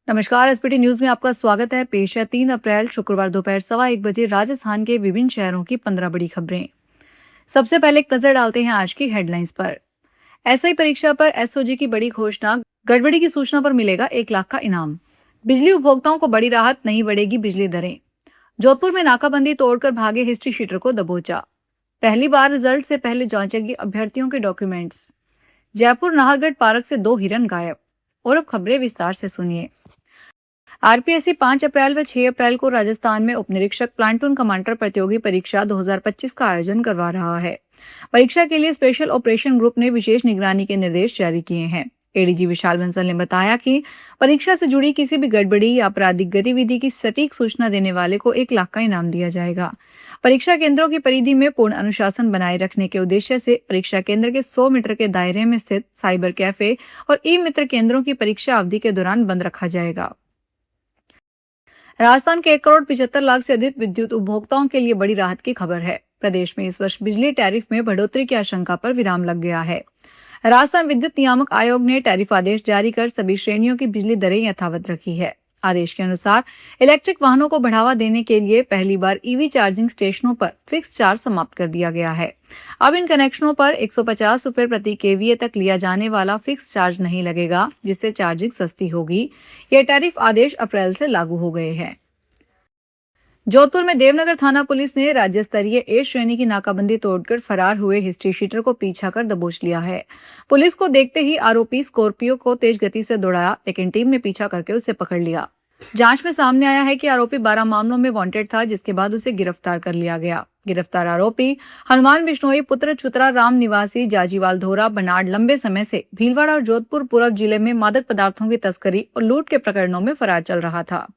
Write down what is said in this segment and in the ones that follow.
नमस्कार। SPT news में आपका स्वागत है। पेश है 3 अप्रैल शुक्रवार दोपहर 1:15 बजे राजस्थान के विभिन्न शहरों की 15 बड़ी खबरें। सबसे पहले एक नजर डालते हैं आज की हेडलाइंस पर। एसआई परीक्षा पर एसओजी की बड़ी घोषणा, गड़बड़ी की सूचना पर मिलेगा 1 लाख का इनाम। बिजली उपभोक्ताओं को बड़ी राहत, नहीं बढ़ेगी बिजली दरें। जोधपुर में नाकाबंदी तोड़कर भागे हिस्ट्री शीटर को दबोचा। पहली बार रिजल्ट से पहले जांचेगी अभ्यर्थियों के डॉक्यूमेंट्स। जयपुर नाहरगढ़ पार्क से 2 हिरन गायब। और अब खबरें विस्तार से सुनिए। आरपीएससी 5 अप्रैल व 6 अप्रैल को राजस्थान में उप निरीक्षक प्लाटून कमांडर प्रतियोगी परीक्षा 2025 का आयोजन करवा रहा है। परीक्षा के लिए स्पेशल ऑपरेशन ग्रुप ने विशेष निगरानी के निर्देश जारी किए हैं। एडीजी विशाल बंसल ने बताया कि परीक्षा से जुड़ी किसी भी गड़बड़ी या आपराधिक गतिविधि की सटीक सूचना देने वाले को 1 लाख का इनाम दिया जाएगा। परीक्षा केंद्रों की परिधि में पूर्ण अनुशासन बनाए रखने के उद्देश्य से परीक्षा केंद्र के 100 मीटर के दायरे में स्थित साइबर कैफे और ई मित्र केंद्रों की परीक्षा अवधि के दौरान बंद रखा जाएगा। राजस्थान के 1,75,00,000 से अधिक विद्युत उपभोक्ताओं के लिए बड़ी राहत की खबर है। प्रदेश में इस वर्ष बिजली टैरिफ में बढ़ोतरी की आशंका पर विराम लग गया है। राजस्थान विद्युत नियामक आयोग ने टैरिफ आदेश जारी कर सभी श्रेणियों की बिजली दरें यथावत रखी है। आदेश के अनुसार इलेक्ट्रिक वाहनों को बढ़ावा देने के लिए पहली बार ईवी चार्जिंग स्टेशनों पर फिक्स चार्ज समाप्त कर दिया गया है। अब इन कनेक्शनों पर 150 रुपए प्रति केवीए तक लिया जाने वाला फिक्स चार्ज नहीं लगेगा, जिससे चार्जिंग सस्ती होगी। ये टैरिफ आदेश अप्रैल से लागू हो गए हैं। जोधपुर में देवनगर थाना पुलिस ने राज्य स्तरीय ए श्रेणी की नाकाबंदी तोड़कर फरार हुए हिस्ट्री शीटर को पीछा कर दबोच लिया है। पुलिस को देखते ही आरोपी स्कॉर्पियो को तेज गति से दौड़ाया, लेकिन टीम ने पीछा करके उसे पकड़ लिया। जांच में सामने आया है कि आरोपी 12 मामलों में वांटेड था, जिसके बाद उसे गिरफ्तार कर लिया गया। गिरफ्तार आरोपी हनुमान बिश्नोई पुत्र चुतरा राम निवासी जाजीवाल धोरा बनाड़ लंबे समय से भीलवाड़ा और जोधपुर पूर्व जिले में मादक पदार्थों की तस्करी और लूट के प्रकरणों में फरार चल रहा था।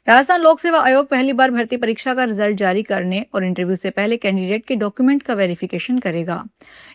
राजस्थान लोक सेवा आयोग पहली बार भर्ती परीक्षा का रिजल्ट जारी करने और इंटरव्यू से पहले कैंडिडेट के डॉक्यूमेंट का वेरिफिकेशन करेगा।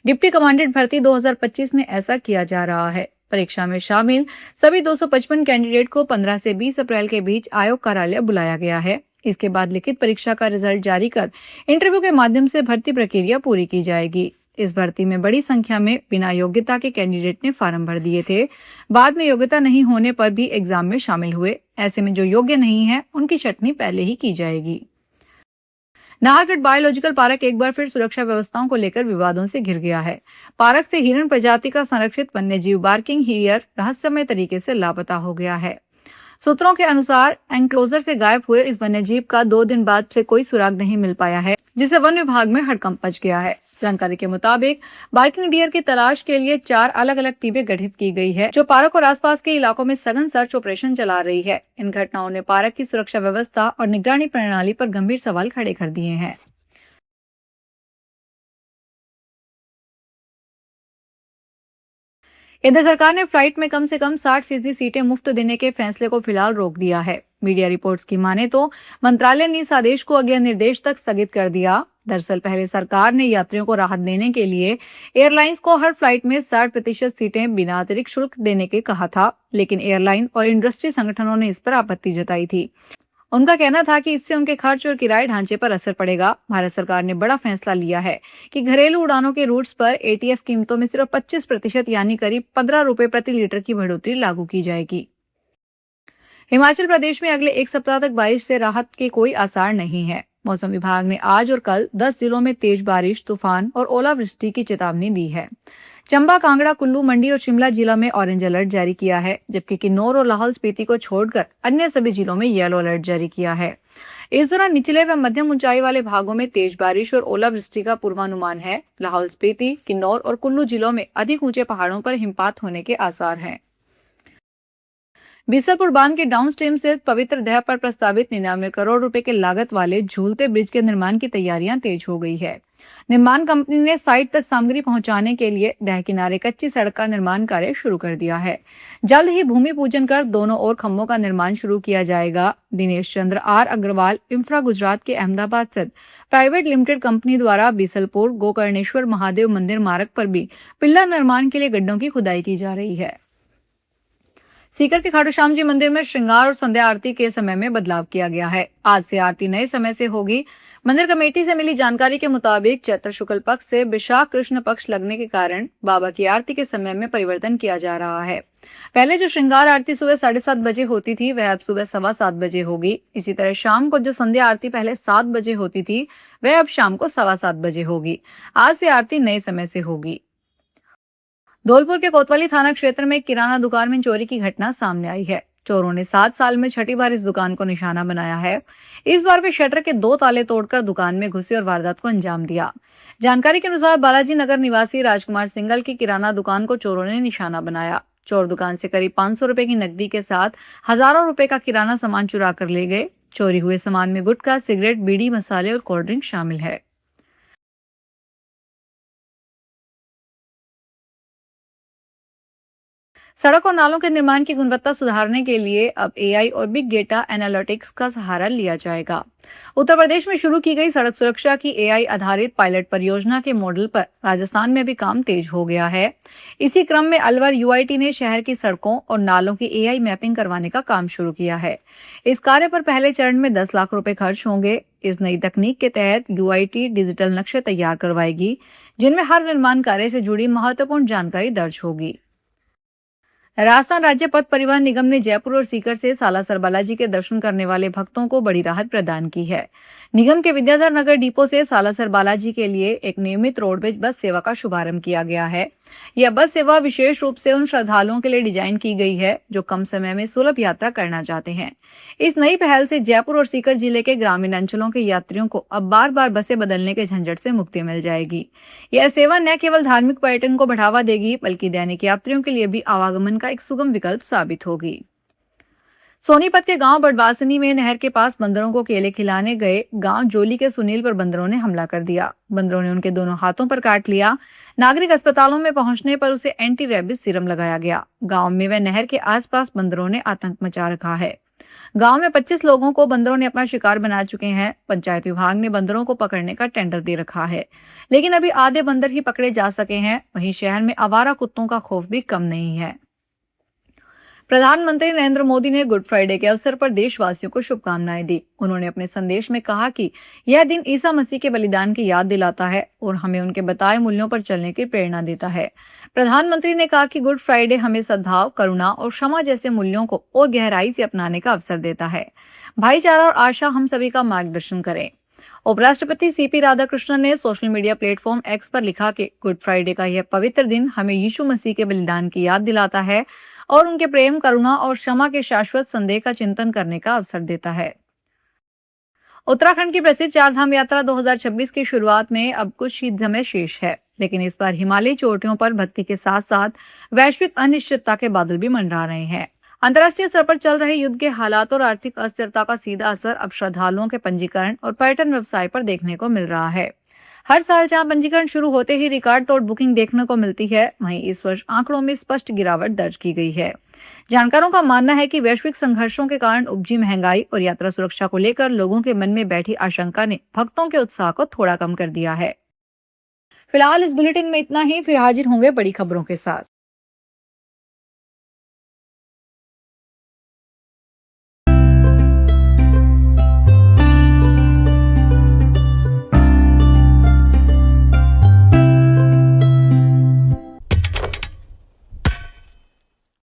डिप्टी कमांडेंट भर्ती 2025 में ऐसा किया जा रहा है। परीक्षा में शामिल सभी 255 कैंडिडेट को 15 से 20 अप्रैल के बीच आयोग कार्यालय बुलाया गया है। इसके बाद लिखित परीक्षा का रिजल्ट जारी कर इंटरव्यू के माध्यम से भर्ती प्रक्रिया पूरी की जाएगी। इस भर्ती में बड़ी संख्या में बिना योग्यता के कैंडिडेट ने फार्म भर दिए थे। बाद में योग्यता नहीं होने पर भी एग्जाम में शामिल हुए। ऐसे में जो योग्य नहीं है उनकी छंटनी पहले ही की जाएगी। नाहरगढ़ बायोलॉजिकल पार्क एक बार फिर सुरक्षा व्यवस्थाओं को लेकर विवादों से घिर गया है। पार्क से हिरण प्रजाति का संरक्षित वन्यजीव बार्किंग हियर रहस्यमय तरीके से लापता हो गया है। सूत्रों के अनुसार एनक्लोजर से गायब हुए इस वन्यजीव का 2 दिन बाद से कोई सुराग नहीं मिल पाया है, जिससे वन विभाग में हड़कंप मच गया है। जानकारी के मुताबिक बार्किंग डियर की तलाश के लिए 4 अलग अलग टीमें गठित की गई है, जो पार्क और आसपास के इलाकों में सघन सर्च ऑपरेशन चला रही है। इन घटनाओं ने पार्क की सुरक्षा व्यवस्था और निगरानी प्रणाली पर गंभीर सवाल खड़े कर दिए हैं। इधर सरकार ने फ्लाइट में कम से कम 60% सीटें मुफ्त देने के फैसले को फिलहाल रोक दिया है। मीडिया रिपोर्ट्स की माने तो मंत्रालय ने इस आदेश को अगले निर्देश तक स्थगित कर दिया। दरअसल पहले सरकार ने यात्रियों को राहत देने के लिए एयरलाइंस को हर फ्लाइट में 60% सीटें बिना अतिरिक्त शुल्क देने के कहा था, लेकिन एयरलाइन और इंडस्ट्री संगठनों ने इस पर आपत्ति जताई थी। उनका कहना था कि इससे उनके खर्च और किराए ढांचे पर असर पड़ेगा। भारत सरकार ने बड़ा फैसला लिया है कि घरेलू उड़ानों के रूट्स पर एटीएफ कीमतों में सिर्फ 25% यानी करीब 15 रुपए प्रति लीटर की बढ़ोतरी लागू की जाएगी। हिमाचल प्रदेश में अगले 1 सप्ताह तक बारिश से राहत के कोई आसार नहीं है। मौसम विभाग ने आज और कल 10 जिलों में तेज बारिश, तूफान और ओलावृष्टि की चेतावनी दी है। चंबा, कांगड़ा, कुल्लू, मंडी और शिमला जिला में ऑरेंज अलर्ट जारी किया है, जबकि किन्नौर और लाहौल स्पीति को छोड़कर अन्य सभी जिलों में येलो अलर्ट जारी किया है। इस दौरान निचले व मध्यम ऊंचाई वाले भागों में तेज बारिश और ओलावृष्टि का पूर्वानुमान है। लाहौल स्पीति, किन्नौर और कुल्लू जिलों में अधिक ऊंचे पहाड़ों पर हिमपात होने के आसार हैं। बीसलपुर बांध के डाउनस्ट्रीम से पवित्र दह पर प्रस्तावित 99 करोड़ रुपए के लागत वाले झूलते ब्रिज के निर्माण की तैयारियां तेज हो गई है। निर्माण कंपनी ने साइट तक सामग्री पहुंचाने के लिए दह किनारे कच्ची सड़क का निर्माण कार्य शुरू कर दिया है। जल्द ही भूमि पूजन कर दोनों ओर खंभों का निर्माण शुरू किया जाएगा। दिनेश चंद्र आर अग्रवाल इंफ्रा गुजरात के अहमदाबाद स्थित प्राइवेट लिमिटेड कंपनी द्वारा बीसलपुर गोकर्णेश्वर महादेव मंदिर मार्ग पर भी पिल्लर निर्माण के लिए गड्ढों की खुदाई की जा रही है। सीकर के खाटू श्याम जी मंदिर में श्रृंगार और संध्या आरती के समय में बदलाव किया गया है। आज से आरती नए समय से होगी। मंदिर कमेटी से मिली जानकारी के मुताबिक चैत्र शुक्ल पक्ष से विशाख कृष्ण पक्ष लगने के कारण बाबा की आरती के समय में परिवर्तन किया जा रहा है। पहले जो श्रृंगार आरती सुबह 7:30 बजे होती थी वह अब सुबह 7:15 बजे होगी। इसी तरह शाम को जो संध्या आरती पहले 7 बजे होती थी वह अब शाम को 7:15 बजे होगी। आज से आरती नए समय से होगी। धौलपुर के कोतवाली थाना क्षेत्र में एक किराना दुकान में चोरी की घटना सामने आई है। चोरों ने 7 साल में छठी बार इस दुकान को निशाना बनाया है। इस बार वे शटर के 2 ताले तोड़कर दुकान में घुसे और वारदात को अंजाम दिया। जानकारी के अनुसार बालाजी नगर निवासी राजकुमार सिंगल की किराना दुकान को चोरों ने निशाना बनाया। चोर दुकान से करीब 500 रुपए की नकदी के साथ हजारों रुपए का किराना सामान चुरा कर ले गए। चोरी हुए सामान में गुटखा, सिगरेट, बीड़ी, मसाले और कोल्ड ड्रिंक शामिल है। सड़क और नालों के निर्माण की गुणवत्ता सुधारने के लिए अब एआई और बिग डेटा एनालिटिक्स का सहारा लिया जाएगा। उत्तर प्रदेश में शुरू की गई सड़क सुरक्षा की एआई आधारित पायलट परियोजना के मॉडल पर राजस्थान में भी काम तेज हो गया है। इसी क्रम में अलवर यूआईटी ने शहर की सड़कों और नालों की एआई मैपिंग करवाने का काम शुरू किया है। इस कार्य पर पहले चरण में 10 लाख रुपए खर्च होंगे। इस नई तकनीक के तहत यूआईटी डिजिटल नक्शे तैयार करवाएगी, जिनमें हर निर्माण कार्य से जुड़ी महत्वपूर्ण जानकारी दर्ज होगी। राजस्थान राज्य पथ परिवहन निगम ने जयपुर और सीकर से सालासर बालाजी के दर्शन करने वाले भक्तों को बड़ी राहत प्रदान की है। निगम के विद्याधर नगर डिपो से सालासर बालाजी के लिए एक नियमित रोडवेज बस सेवा का शुभारंभ किया गया है। यह बस सेवा विशेष रूप से उन श्रद्धालुओं के लिए डिजाइन की गई है जो कम समय में सुलभ यात्रा करना चाहते हैं। इस नई पहल से जयपुर और सीकर जिले के ग्रामीण अंचलों के यात्रियों को अब बार बार बसें बदलने के झंझट से मुक्ति मिल जाएगी। यह सेवा न केवल धार्मिक पर्यटन को बढ़ावा देगी बल्कि दैनिक यात्रियों के लिए भी आवागमन का एक सुगम विकल्प साबित होगी। सोनीपत के गांव बड़वासनी में नहर के पास बंदरों को केले खिलाने गए गांव जोली के सुनील पर बंदरों ने हमला कर दिया। बंदरों ने उनके दोनों हाथों पर काट लिया। नागरिक अस्पतालों में पहुंचने पर उसे एंटी रेबिस सीरम लगाया गया। गांव में व नहर के आसपास बंदरों ने आतंक मचा रखा है। गांव में 25 लोगों को बंदरों ने अपना शिकार बना चुके हैं। पंचायत विभाग ने बंदरों को पकड़ने का टेंडर दे रखा है, लेकिन अभी आधे बंदर ही पकड़े जा सके हैं। वहीं शहर में आवारा कुत्तों का खौफ भी कम नहीं है। प्रधानमंत्री नरेंद्र मोदी ने गुड फ्राइडे के अवसर पर देशवासियों को शुभकामनाएं दी। उन्होंने अपने संदेश में कहा कि यह दिन ईसा मसीह के बलिदान की याद दिलाता है और हमें उनके बताए मूल्यों पर चलने की प्रेरणा देता है। प्रधानमंत्री ने कहा कि गुड फ्राइडे हमें सद्भाव, करुणा और क्षमा जैसे मूल्यों को और गहराई से अपनाने का अवसर देता है। भाईचारा और आशा हम सभी का मार्गदर्शन करें। उपराष्ट्रपति सीपी राधाकृष्णन ने सोशल मीडिया प्लेटफॉर्म एक्स पर लिखा कि गुड फ्राइडे का यह पवित्र दिन हमें यीशु मसीह के बलिदान की याद दिलाता है और उनके प्रेम, करुणा और क्षमा के शाश्वत संदेह का चिंतन करने का अवसर देता है। उत्तराखंड की प्रसिद्ध चारधाम यात्रा 2026 की शुरुआत में अब कुछ ही समय शेष है, लेकिन इस बार हिमालयी चोटियों पर भक्ति के साथ साथ वैश्विक अनिश्चितता के बादल भी मंडरा रहे हैं। अंतर्राष्ट्रीय स्तर पर चल रहे युद्ध के हालात और आर्थिक अस्थिरता का सीधा असर अब श्रद्धालुओं के पंजीकरण और पर्यटन व्यवसाय पर देखने को मिल रहा है। हर साल जहां पंजीकरण शुरू होते ही रिकॉर्ड तोड़ बुकिंग देखने को मिलती है, वहीं इस वर्ष आंकड़ों में स्पष्ट गिरावट दर्ज की गई है। जानकारों का मानना है कि वैश्विक संघर्षों के कारण उपजी महंगाई और यात्रा सुरक्षा को लेकर लोगों के मन में बैठी आशंका ने भक्तों के उत्साह को थोड़ा कम कर दिया है। फिलहाल इस बुलेटिन में इतना ही। फिर हाजिर होंगे बड़ी खबरों के साथ।